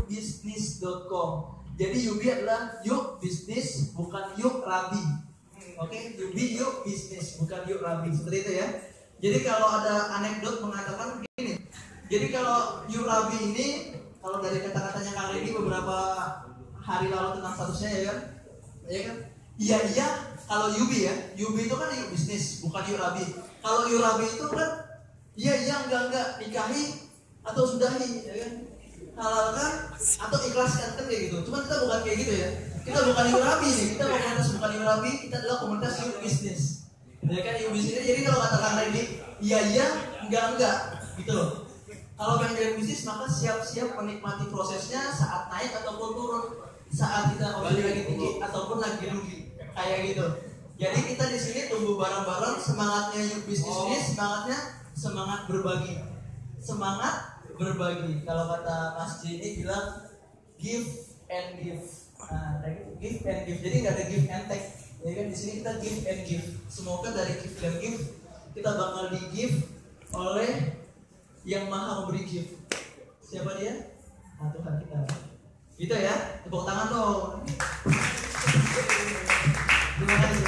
yukbisnis.com. Jadi Yubi adalah yuk bisnis, bukan yuk rabi. Oke, Yubi yuk bisnis, bukan yuk rabi. Seperti itu ya. Jadi kalau ada anekdot mengatakan begini. Jadi kalau yuk rabi ini, kalau dari kata-katanya Kang Redi beberapa hari lalu tentang statusnya ya kan? Ya kan? Iya, kalau Yubi ya, Yubi itu kan yuk bisnis, bukan yuk rabi. Kalau yuk rabi itu kan iya, enggak, nikahi atau sudahi, ya kan? Halalkan atau ikhlaskan, kan kayak gitu. Cuma kita bukan kayak gitu ya. Kita bukan yuk rabi nih, kita komunitas bukan yuk rabi, kita adalah komunitas yuk bisnis. Ya kan, yuk bisnis. Jadi kalau kata Kang Redi, iya, enggak, gitu loh. Kalau pengen jadi bisnis maka siap-siap menikmati prosesnya saat naik ataupun turun, saat kita lagi tinggi ataupun lagi rugi, kayak gitu. Jadi kita di sini tumbuh bareng-bareng. Semangatnya yuk bisnis ini semangat berbagi. Semangat berbagi. Kalau kata Mas J ini bilang give and give. Nah, give and give. Jadi nggak ada give and take. Jadi kan di sini kita give and give. Semoga dari give dan give kita bakal di give oleh yang maha memberi give. Siapa dia? Nah, Tuhan kita. Gitu ya. Tepuk tangan dong. Terima kasih.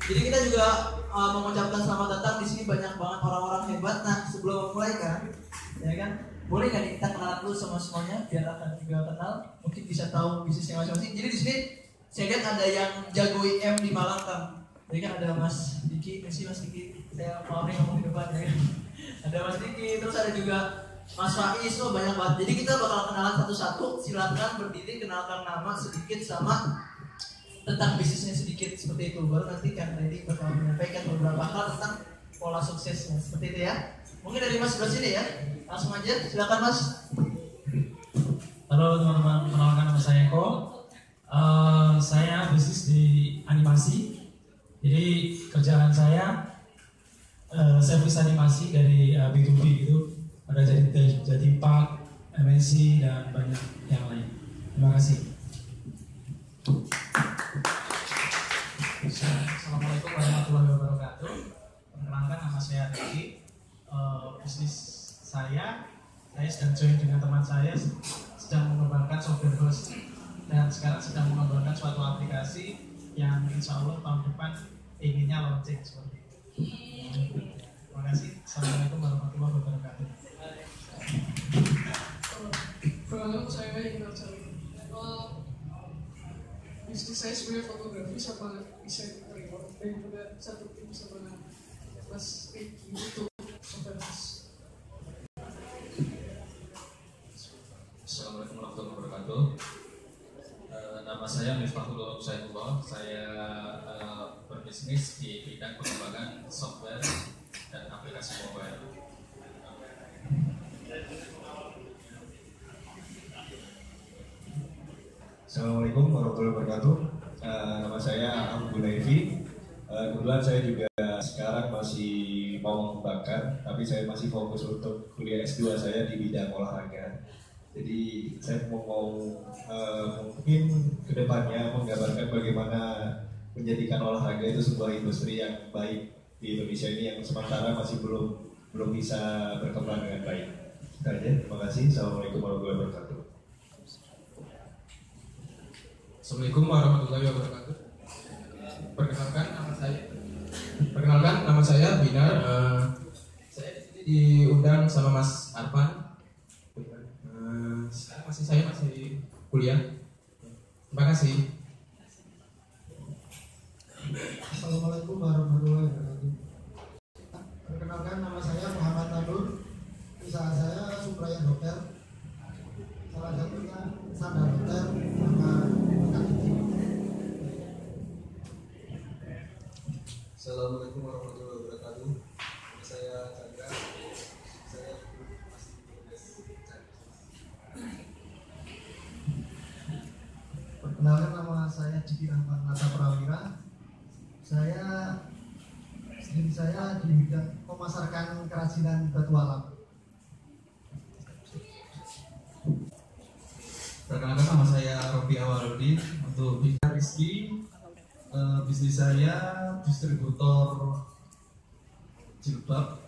Jadi kita juga mengucapkan selamat datang. Di sini banyak banget orang-orang hebat. Nah, sebelum memulai kan, ya kan, boleh nggak nih kita kenalan dulu sama semuanya biar akan juga kenal, mungkin bisa tahu bisnisnya masing-masing. Jadi di sini saya lihat ada yang jago IM di Malang kan. Jadi kan ada Mas Diki, Mas Diki. Saya mau ngomong di depan ya kan. Ada Mas Diki, terus ada juga Mas Faiz, banyak banget. Jadi kita bakal kenalan satu-satu. Silakan berdiri, kenalkan nama sedikit sama tentang bisnisnya sedikit, seperti itu. Baru nanti Kang Redi bakal menyampaikan beberapa hal tentang pola suksesnya, seperti itu ya. Mungkin dari Mas sebelah sini ya. Langsung aja, silakan Mas. Halo teman-teman, kenalkan nama saya Eko. Saya bisnis di animasi. Jadi kerjaan saya servis animasi dari B2B gitu. Ada jadi Pak, MNC dan banyak yang lain. Terima kasih. Assalamualaikum warahmatullahi wabarakatuh. Perkenalkan, nama saya Riki. Bisnis saya sedang join dengan teman saya, sedang mengembangkan software host dan sekarang sedang mengembangkan suatu aplikasi yang insya Allah tahun depan inginnya launching seperti itu. Terima kasih. Assalamualaikum warahmatullahi wabarakatuh. Perkenalkan, saya Iqbal Cali. Bisnis saya sebenarnya fotografi sama desain interior, dan juga satu tim sama Mas Riki untuk software host. Assalamualaikum warahmatullahi wabarakatuh. Nama saya Miftahul Saifullah. Saya berbisnis di bidang pengembangan software dan aplikasi mobile. Assalamualaikum warahmatullahi wabarakatuh. Nama saya Abu Gunaifi. Kebetulan saya juga sekarang masih mau mengembangkan, tapi saya masih fokus untuk kuliah S2 saya di bidang olahraga. Jadi saya mau mungkin kedepannya menggambarkan bagaimana menjadikan olahraga itu sebuah industri yang baik di Indonesia ini yang sementara masih belum bisa berkembang dengan baik. Itu aja. Terima kasih. Assalamualaikum warahmatullahi wabarakatuh. Assalamualaikum warahmatullahi wabarakatuh. Perkenalkan nama saya Binar. Saya di sini diundang sama Mas Arfan. Saya masih kuliah. Terima kasih. Assalamualaikum warahmatullahi wabarakatuh. Perkenalkan, nama saya Muhammad Nadur. Usaha saya Suprayan Hotel. Salah satunya Sandal Hotel sama Assalamualaikum warahmatullahi wabarakatuh. Nama saya Chandra. Saya masih bertugas. Perkenalkan, nama saya Diki Rahman Nata Prawira. Saya di bidang memasarkan kerajinan batu alam. Perkenalkan, nama saya Robi Awaludin. Untuk bidang Rizky, bisnis saya distributor jilbab